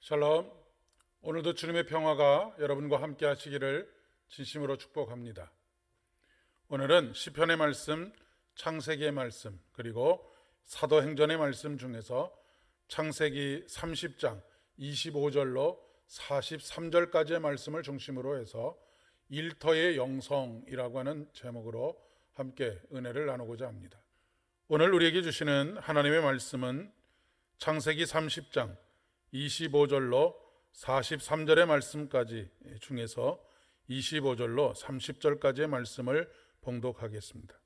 샬롬. 오늘도 주님의 평화가 여러분과 함께 하시기를 진심으로 축복합니다. 오늘은 시편의 말씀, 창세기의 말씀, 그리고 사도행전의 말씀 중에서 창세기 30장 25절로 43절까지의 말씀을 중심으로 해서 일터의 영성이라고 하는 제목으로 함께 은혜를 나누고자 합니다. 오늘 우리에게 주시는 하나님의 말씀은 창세기 30장 25절로 43절의 말씀까지 중에서 25절로 30절까지의 말씀을 봉독하겠습니다.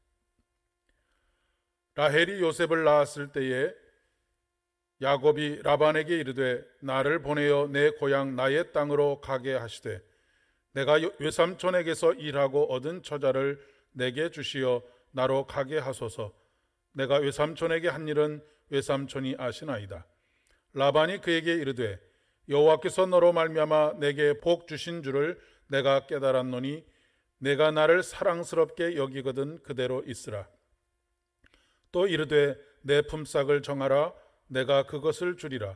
라헬이 요셉을 낳았을 때에 야곱이 라반에게 이르되 나를 보내어 내 고향 나의 땅으로 가게 하시되 내가 외삼촌에게서 일하고 얻은 처자를 내게 주시어 나로 가게 하소서. 내가 외삼촌에게 한 일은 외삼촌이 아시나이다. 라반이 그에게 이르되 여호와께서 너로 말미암아 내게 복 주신 줄을 내가 깨달았노니 내가 나를 사랑스럽게 여기거든 그대로 있으라. 또 이르되 내 품삯을 정하라. 내가 그것을 주리라.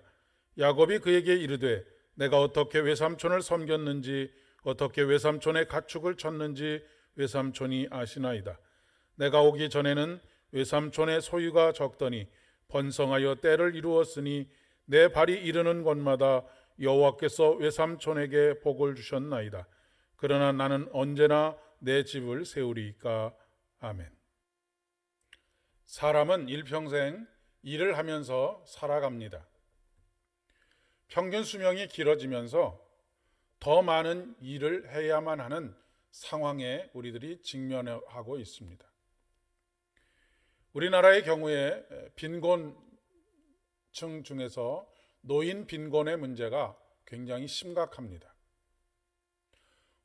야곱이 그에게 이르되 내가 어떻게 외삼촌을 섬겼는지 어떻게 외삼촌의 가축을 쳤는지 외삼촌이 아시나이다. 내가 오기 전에는 외삼촌의 소유가 적더니 번성하여 때를 이루었으니 내 발이 이르는 곳마다 여호와께서 외삼촌에게 복을 주셨나이다. 그러나 나는 언제나 내 집을 세우리이까. 아멘. 사람은 일평생 일을 하면서 살아갑니다. 평균 수명이 길어지면서 더 많은 일을 해야만 하는 상황에 우리들이 직면하고 있습니다. 우리나라의 경우에 빈곤층 중에서 노인 빈곤의 문제가 굉장히 심각합니다.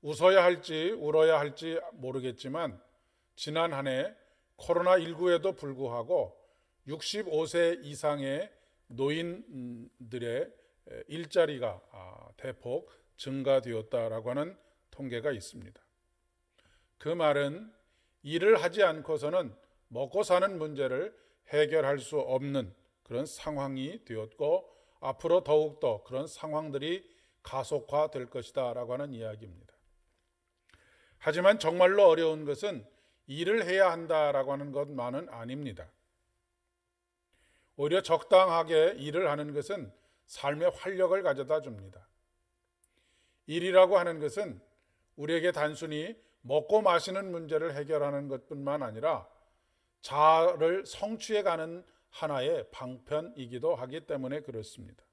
웃어야 할지 울어야 할지 모르겠지만 지난 한 해 코로나19에도 불구하고 65세 이상의 노인들의 일자리가 대폭 증가되었다라고 하는 통계가 있습니다. 그 말은 일을 하지 않고서는 먹고 사는 문제를 해결할 수 없는 그런 상황이 되었고 앞으로 더욱더 그런 상황들이 가속화될 것이다 라고 하는 이야기입니다. 하지만 정말로 어려운 것은 일을 해야 한다라고 하는 것만은 아닙니다. 오히려 적당하게 일을 하는 것은 삶의 활력을 가져다 줍니다. 일이라고 하는 것은 우리에게 단순히 먹고 마시는 문제를 해결하는 것뿐만 아니라 자아를 성취해가는 하나의 방편이기도 하기 때문에 그렇습니다.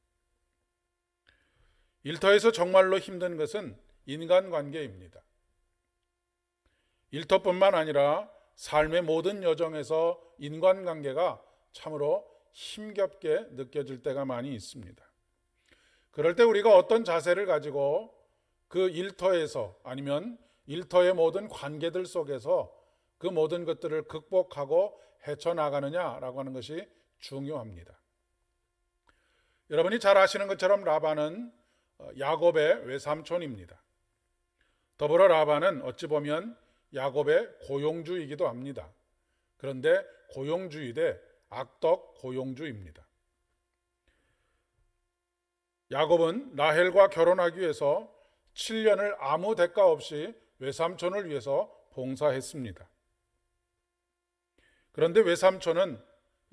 일터에서 정말로 힘든 것은 인간관계입니다. 일터뿐만 아니라 삶의 모든 여정에서 인간관계가 참으로 힘겹게 느껴질 때가 많이 있습니다. 그럴 때 우리가 어떤 자세를 가지고 그 일터에서 아니면 일터의 모든 관계들 속에서 그 모든 것들을 극복하고 헤쳐나가느냐라고 하는 것이 중요합니다. 여러분이 잘 아시는 것처럼 라반은 야곱의 외삼촌입니다. 더불어 라반은 어찌 보면 야곱의 고용주이기도 합니다. 그런데 고용주의 대 악덕 고용주입니다. 야곱은 라헬과 결혼하기 위해서 7년을 아무 대가 없이 외삼촌을 위해서 봉사했습니다. 그런데 외삼촌은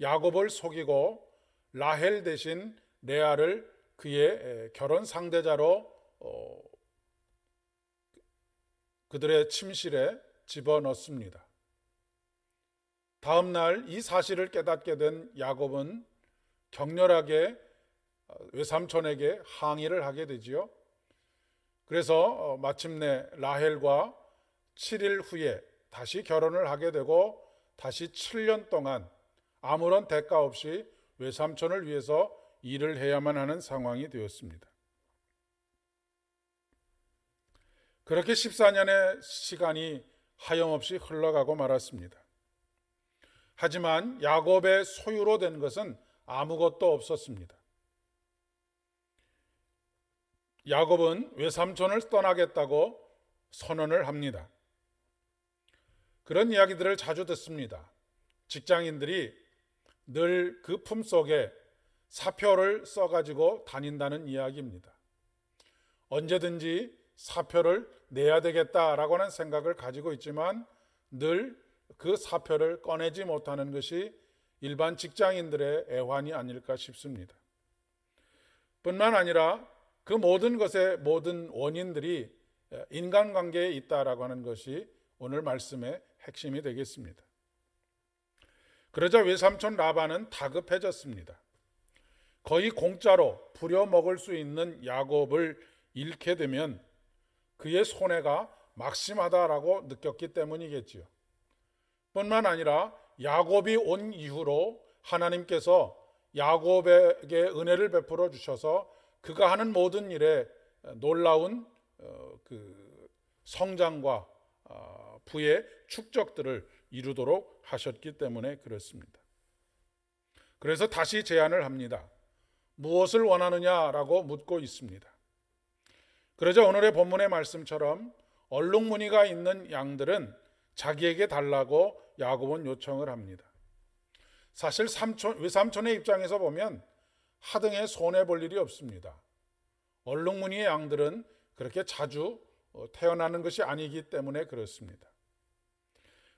야곱을 속이고 라헬 대신 레아를 그의 결혼 상대자로 그들의 침실에 집어넣습니다. 다음 날 이 사실을 깨닫게 된 야곱은 격렬하게 외삼촌에게 항의를 하게 되지요. 그래서 마침내 라헬과 7일 후에 다시 결혼을 하게 되고 다시 7년 동안 아무런 대가 없이 외삼촌을 위해서 일을 해야만 하는 상황이 되었습니다. 그렇게 14년의 시간이 하염없이 흘러가고 말았습니다. 하지만 야곱의 소유로 된 것은 아무것도 없었습니다. 야곱은 외삼촌을 떠나겠다고 선언을 합니다. 그런 이야기들을 자주 듣습니다. 직장인들이 늘 그 품속에 사표를 써가지고 다닌다는 이야기입니다. 언제든지 사표를 내야 되겠다라고 하는 생각을 가지고 있지만 늘 그 사표를 꺼내지 못하는 것이 일반 직장인들의 애환이 아닐까 싶습니다. 뿐만 아니라 그 모든 것의 모든 원인들이 인간관계에 있다라고 하는 것이 오늘 말씀의 핵심이 되겠습니다. 그러자 외삼촌 라반은 다급해졌습니다. 거의 공짜로 부려먹을 수 있는 야곱을 잃게 되면 그의 손해가 막심하다라고 느꼈기 때문이겠지요. 뿐만 아니라 야곱이 온 이후로 하나님께서 야곱에게 은혜를 베풀어 주셔서 그가 하는 모든 일에 놀라운 그 성장과 부의 축적들을 이루도록 하셨기 때문에 그렇습니다. 그래서 다시 제안을 합니다. 무엇을 원하느냐라고 묻고 있습니다. 그러자 오늘의 본문의 말씀처럼 얼룩무늬가 있는 양들은 자기에게 달라고 야곱은 요청을 합니다. 사실 외삼촌의 입장에서 보면 하등에 손해볼 일이 없습니다. 얼룩무늬의 양들은 그렇게 자주 태어나는 것이 아니기 때문에 그렇습니다.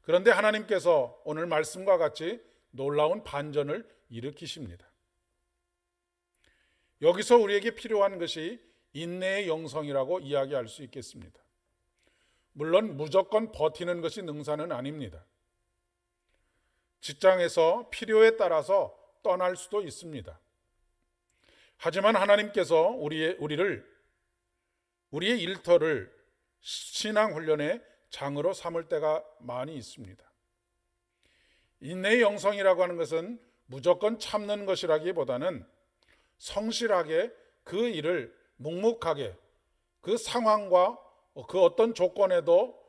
그런데 하나님께서 오늘 말씀과 같이 놀라운 반전을 일으키십니다. 여기서 우리에게 필요한 것이 인내의 영성이라고 이야기할 수 있겠습니다. 물론 무조건 버티는 것이 능사는 아닙니다. 직장에서 필요에 따라서 떠날 수도 있습니다. 하지만 하나님께서 우리의 일터를 신앙훈련의 장으로 삼을 때가 많이 있습니다. 인내의 영성이라고 하는 것은 무조건 참는 것이라기보다는 성실하게 그 일을 묵묵하게 그 상황과 그 어떤 조건에도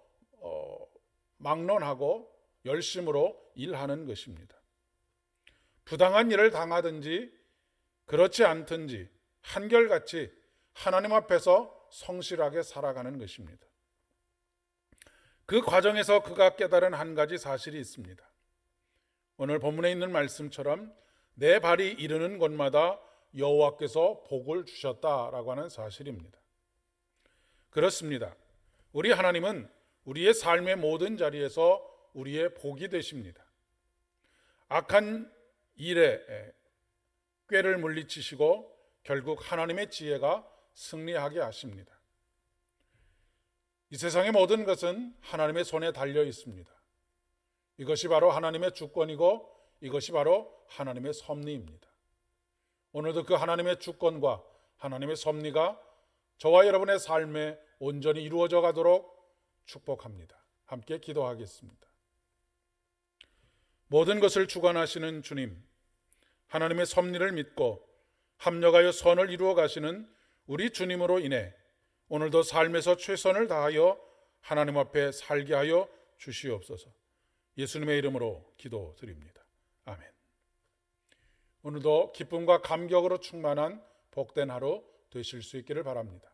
막론하고 열심으로 일하는 것입니다. 부당한 일을 당하든지 그렇지 않든지 한결같이 하나님 앞에서 성실하게 살아가는 것입니다. 그 과정에서 그가 깨달은 한 가지 사실이 있습니다. 오늘 본문에 있는 말씀처럼 내 발이 이르는 곳마다 여호와께서 복을 주셨다라고 하는 사실입니다. 그렇습니다. 우리 하나님은 우리의 삶의 모든 자리에서 우리의 복이 되십니다. 악한 일에 꾀를 물리치시고 결국 하나님의 지혜가 승리하게 하십니다. 이 세상의 모든 것은 하나님의 손에 달려 있습니다. 이것이 바로 하나님의 주권이고 이것이 바로 하나님의 섭리입니다. 오늘도 그 하나님의 주권과 하나님의 섭리가 저와 여러분의 삶에 온전히 이루어져 가도록 축복합니다. 함께 기도하겠습니다. 모든 것을 주관하시는 주님, 하나님의 섭리를 믿고 합력하여 선을 이루어 가시는 우리 주님으로 인해 오늘도 삶에서 최선을 다하여 하나님 앞에 살게 하여 주시옵소서. 예수님의 이름으로 기도드립니다. 아멘. 오늘도 기쁨과 감격으로 충만한 복된 하루 되실 수 있기를 바랍니다.